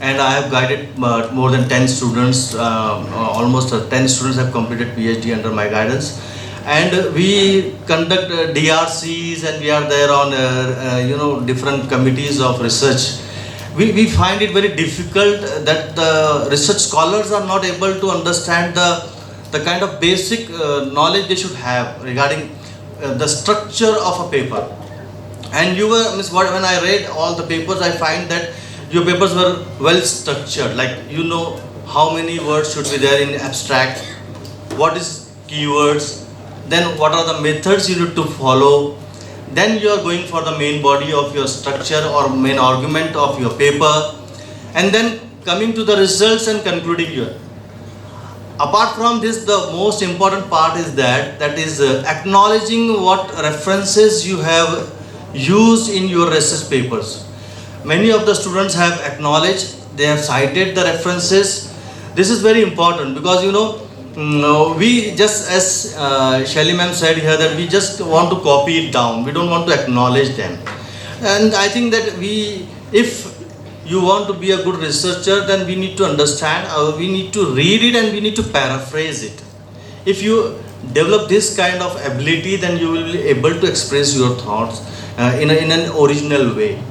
and I have guided more than 10 students, almost 10 students have completed PhD under my guidance. And we conduct DRCs, and we are there on different committees of research. We find it very difficult that the research scholars are not able to understand the kind of basic knowledge they should have regarding the structure of a paper. And when I read all the papers, I find that your papers were well structured, like how many words should be there in abstract, what is keywords, then what are the methods you need to follow, then you are going for the main body of your structure or main argument of your paper, and then coming to the results and concluding your. Apart from this, the most important part is that is acknowledging what references you have used in your research papers. Many of the students have acknowledged, they have cited the references. This is very important because we just, as Shelly ma'am said here, that we just want to copy it down. We don't want to acknowledge them. And I think that if you want to be a good researcher, then we need to understand, we need to read it, and we need to paraphrase it. If you develop this kind of ability, then you will be able to express your thoughts in an original way.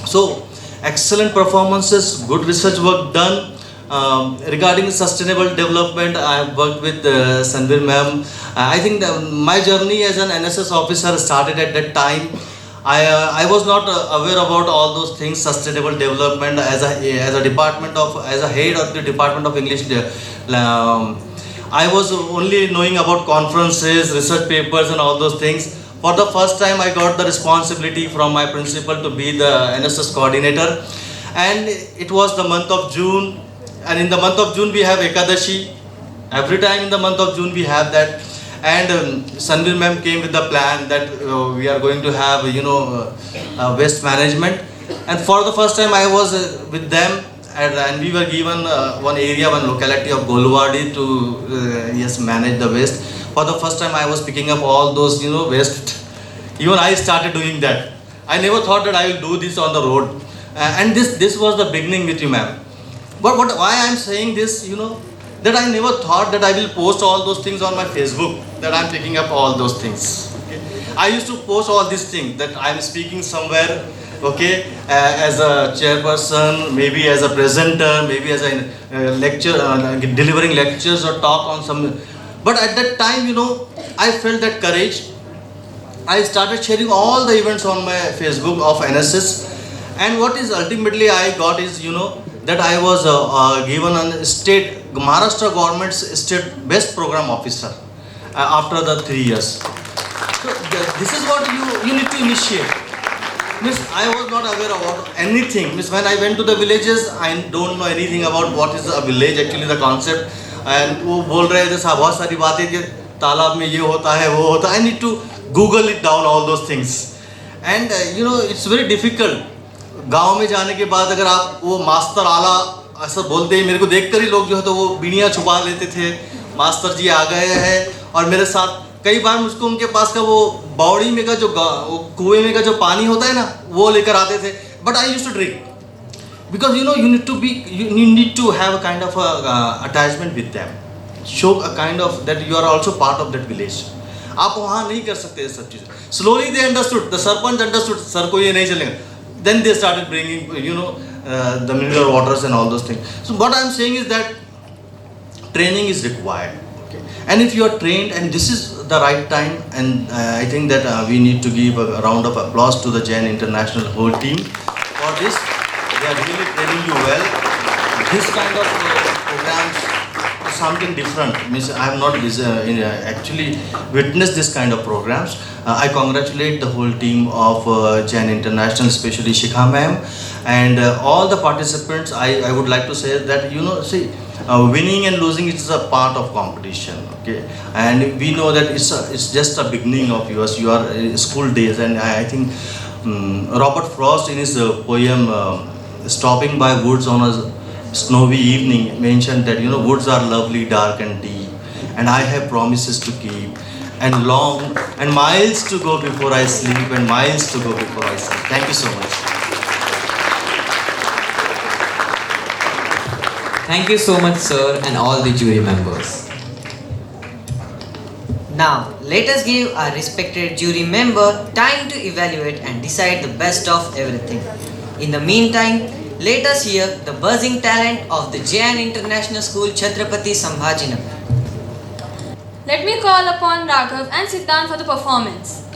So, excellent performances, good research work done. Regarding sustainable development, I have worked with Sanveer ma'am. I think my journey as an NSS officer started at that time. I was not aware about all those things, sustainable development, as a head of the Department of English. I was only knowing about conferences, research papers, and all those things. For the first time, I got the responsibility from my principal to be the NSS coordinator, and it was the month of June. And in the month of June, we have Ekadashi. Every time in the month of June, we have that. And Sanveer ma'am came with the plan that we are going to have, waste management. And for the first time, I was with them, and we were given one area, one locality of Golwadi to manage the waste. For the first time, I was picking up all those, waste. Even I started doing that. I never thought that I will do this on the road. And this was the beginning with you, ma'am. But why I am saying this, that I never thought that I will post all those things on my Facebook, that I am picking up all those things. Okay? I used to post all these things, that I am speaking somewhere, as a chairperson, maybe as a presenter, maybe as a lecture, delivering lectures or talk on some. But at that time, I felt that courage. I started sharing all the events on my Facebook of NSS. And what is ultimately I got is, that I was given a state, Maharashtra government's state best program officer after the 3 years. So this is what you need to initiate. I was not aware about anything. When I went to the villages, I don't know anything about what is a village, actually the concept. And वो बोल रहे थे बहुत सारी बातें कि तालाब में ये होता है वो होता है. I need to Google it down, all those things. And it's very difficult. गांव में जाने के बाद अगर आप वो मास्टर आला ऐसा बोलते ही, मेरे को देखकर ही लोग जो है तो वो बीड़ियाँ छुपा लेते थे, मास्टर जी आ गए हैं. और मेरे साथ कई बार मुझको उनके पास का वो बावड़ी में का जो कुएं में का जो पानी होता है ना, वो लेकर आते थे. But I used to drink because you need to have a kind of attachment with them, show a kind of that you are also part of that village. आप वहाँ नहीं कर सकते ये सब चीज़ें. Slowly they understood, the sarpanch understood, sir को ये नहीं चलेगा. Then they started bringing, the mineral waters and all those things. So what I am saying is that training is required. Okay? And if you are trained, and this is the right time, and I think that we need to give a round of applause to the JAIN International whole team for this. They are really training you well. This kind of programs is something different. I have not actually witnessed this kind of programs. I congratulate the whole team of JAIN International, especially Shikha ma'am, and all the participants. I would like to say that, winning and losing is a part of competition. Okay, and we know that it's just a beginning of your school days. And I think Robert Frost in his poem Stopping by Woods on a Snowy Evening mentioned that woods are lovely, dark and deep, and I have promises to keep, and long and miles to go before I sleep, and miles to go before I sleep. Thank you so much. Thank you so much, sir, and all the jury members. Now, let us give our respected jury member time to evaluate and decide the best of everything. In the meantime, let us hear the buzzing talent of the JAIN International School Chhatrapati Sambhajinagar. Let me call upon Raghav and Siddhant for the performance.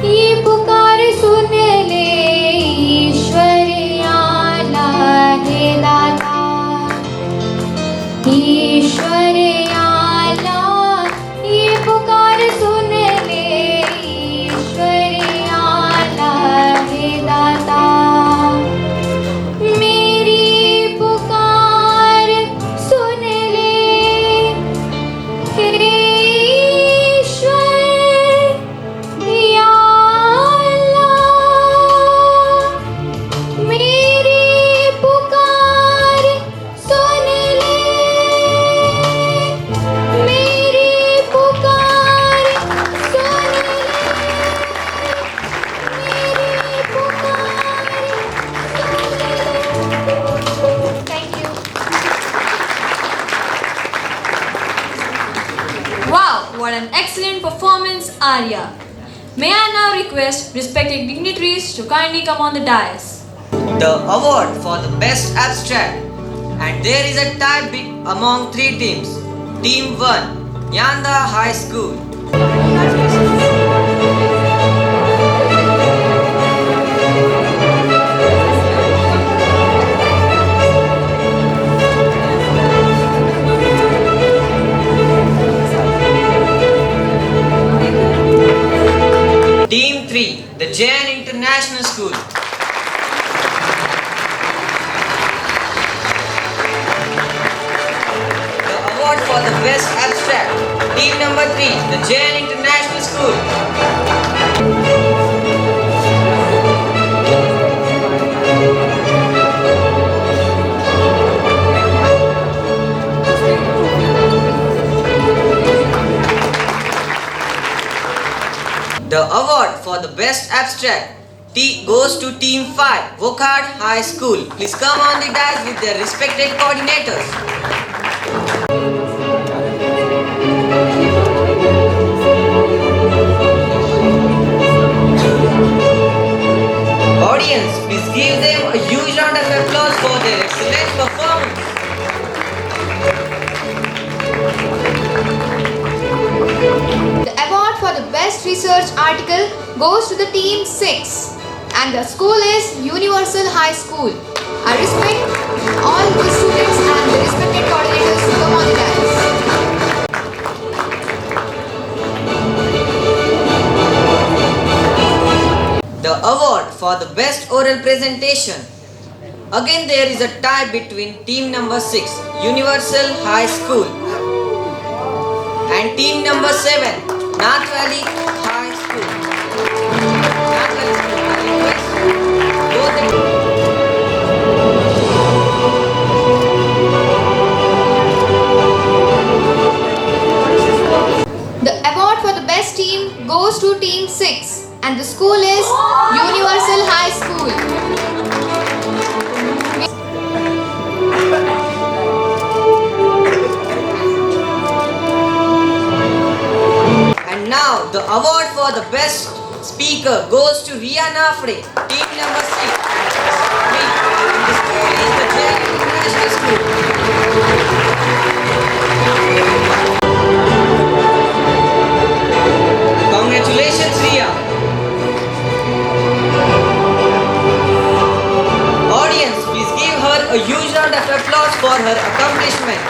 ये पुकार सुन ले ईश्वर आला हे दाता ईश्वर आला ये पुकार सुन ले ईश्वर आला हे दाता मेरी पुकार सुन ले हे Wow, what an excellent performance, Arya. May I now request respected dignitaries to kindly come on the dais. The award for the best abstract. And there is a tie among three teams. Team 1, Yanda High School. Team 3, the JAIN International School. The award for the best abstract. Team number 3, the JAIN International School. The award for the best abstract goes to Team 5, Wokhard High School. Please come on the dais with their respected coordinators. Audience, please give them a huge round of applause for their excellent performance. The award for the best research article goes to the team 6 and the school is Universal High School. I respect all the students and the respected coordinators who come on the dais. The award for the best oral presentation. Again there is a tie between team number 6, Universal High School, and team number 7, North Valley High School. North Valley School, I request both The award for the best team goes to team 6 and the school is Universal High School. And now the award for the best speaker goes to Rihanna Frey, team number 6. And the school is the JAIN International School. Congratulations, Ria. Audience, please give her a huge round of applause for her accomplishment.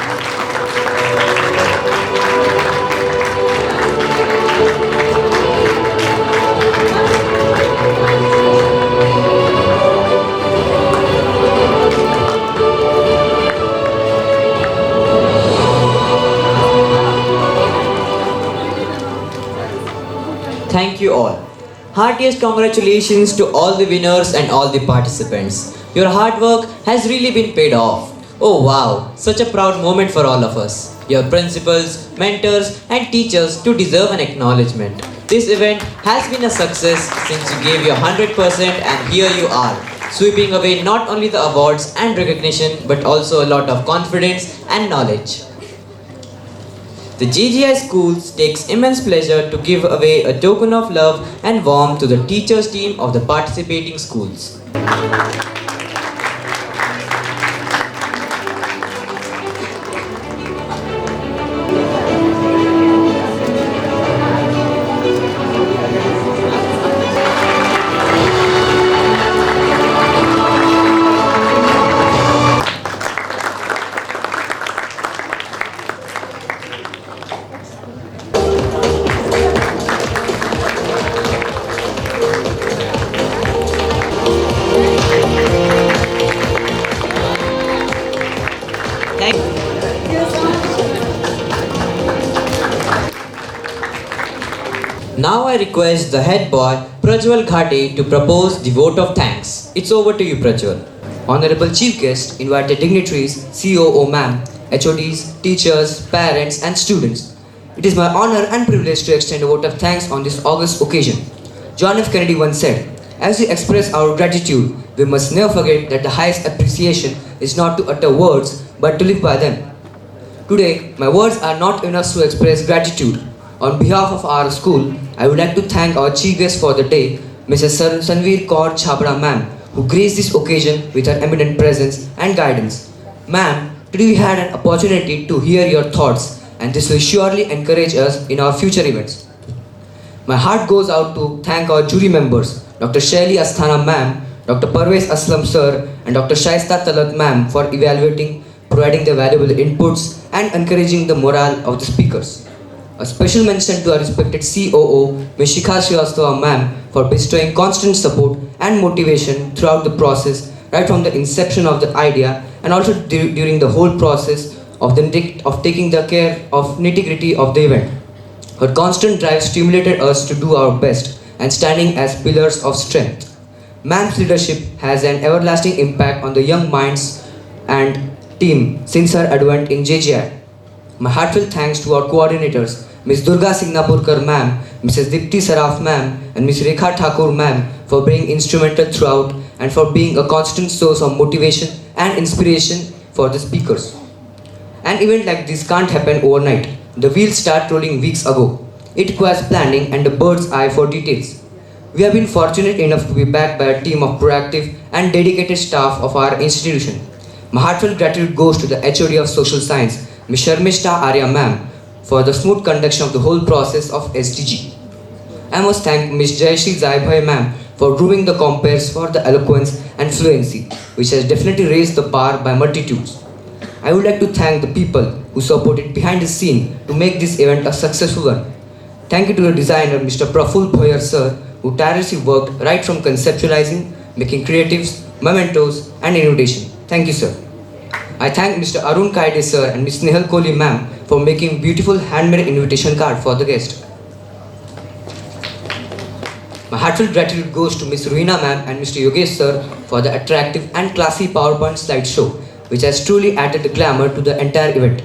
Thank you all. Heartiest congratulations to all the winners and all the participants. Your hard work has really been paid off. Oh wow, such a proud moment for all of us. Your principals, mentors and teachers to deserve an acknowledgement. This event has been a success since you gave your 100% and here you are, sweeping away not only the awards and recognition but also a lot of confidence and knowledge. The JGI schools takes immense pleasure to give away a token of love and warmth to the teachers team of the participating schools. Now I request the head boy Prajwal Ghate to propose the vote of thanks. It's over to you, Prajwal. Honorable Chief Guest, invited dignitaries, COO ma'am, HODs, teachers, parents and students. It is my honor and privilege to extend a vote of thanks on this august occasion. John F. Kennedy once said, as we express our gratitude, we must never forget that the highest appreciation is not to utter words, but to live by them. Today, my words are not enough to express gratitude. On behalf of our school, I would like to thank our chief guest for the day, Mrs. Sanveer Kaur Chhabra ma'am, who graced this occasion with her eminent presence and guidance. Ma'am, today we had an opportunity to hear your thoughts, and this will surely encourage us in our future events. My heart goes out to thank our jury members, Dr. Shaili Asthana ma'am, Dr. Parvez Aslam sir, and Dr. Shaista Talat ma'am for evaluating, providing their valuable inputs, and encouraging the morale of the speakers. A special mention to our respected COO, Ms. Shikha Srivastava ma'am, for bestowing constant support and motivation throughout the process, right from the inception of the idea and also during the whole process of taking the care of nitty-gritty of the event. Her constant drive stimulated us to do our best and standing as pillars of strength. Ma'am's leadership has an everlasting impact on the young minds and team since her advent in JJI. My heartfelt thanks to our coordinators, Ms. Durga Singnapurkar ma'am, Mrs. Dipti Saraf ma'am, and Ms. Rekha Thakur ma'am for being instrumental throughout and for being a constant source of motivation and inspiration for the speakers. An event like this can't happen overnight. The wheels start rolling weeks ago. It requires planning and a bird's eye for details. We have been fortunate enough to be backed by a team of proactive and dedicated staff of our institution. My heartfelt gratitude goes to the HOD of Social Science, Ms. Sharmishta Arya ma'am, for the smooth conduction of the whole process of SDG. I must thank Ms. Jayashree Zaibhai ma'am for grooming the compares for the eloquence and fluency, which has definitely raised the bar by multitudes. I would like to thank the people who supported behind the scene to make this event a successful one. Thank you to the designer, Mr. Praful Bhoyar sir, who tirelessly worked right from conceptualizing, making creatives, mementos, and invitation. Thank you, sir. I thank Mr. Arun Kaide sir and Ms. Nehal Kohli ma'am for making beautiful handmade invitation card for the guest. My heartfelt gratitude goes to Ms. Ruhina ma'am and Mr. Yogesh sir for the attractive and classy PowerPoint slideshow, which has truly added the glamour to the entire event.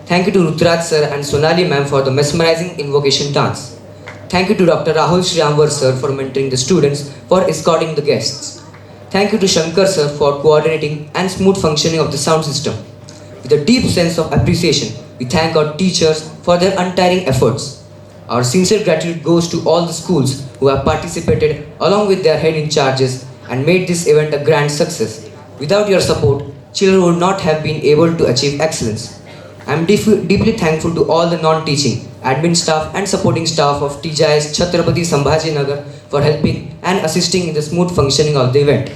Thank you to Rutraj sir and Sonali ma'am for the mesmerizing invocation dance. Thank you to Dr. Rahul Sriamvar sir for mentoring the students for escorting the guests. Thank you to Shankar sir for coordinating and smooth functioning of the sound system. With a deep sense of appreciation, we thank our teachers for their untiring efforts. Our sincere gratitude goes to all the schools who have participated along with their head in charges and made this event a grand success. Without your support, children would not have been able to achieve excellence. I am deeply thankful to all the non-teaching, admin staff and supporting staff of TJI's Chhatrapati Sambhajinagar for helping and assisting in the smooth functioning of the event.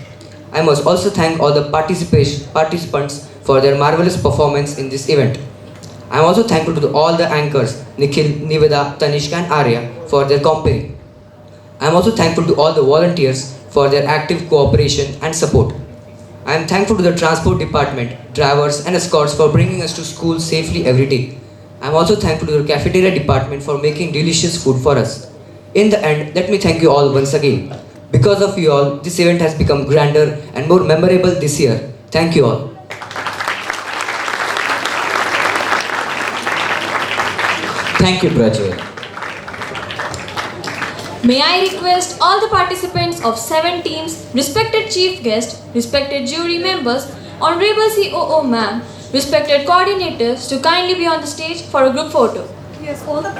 I must also thank all the participants for their marvelous performance in this event. I am also thankful to all the anchors, Nikhil, Niveda, Tanishka and Arya for their company. I am also thankful to all the volunteers for their active cooperation and support. I am thankful to the transport department, drivers and escorts for bringing us to school safely every day. I am also thankful to the cafeteria department for making delicious food for us. In the end, let me thank you all once again. Because of you all, this event has become grander and more memorable this year. Thank you all. Thank you, Prajwal. May I request all the participants of 7 teams, respected chief guest, respected jury members, honorable COO ma'am, respected coordinators to kindly be on the stage for a group photo. Yes, all the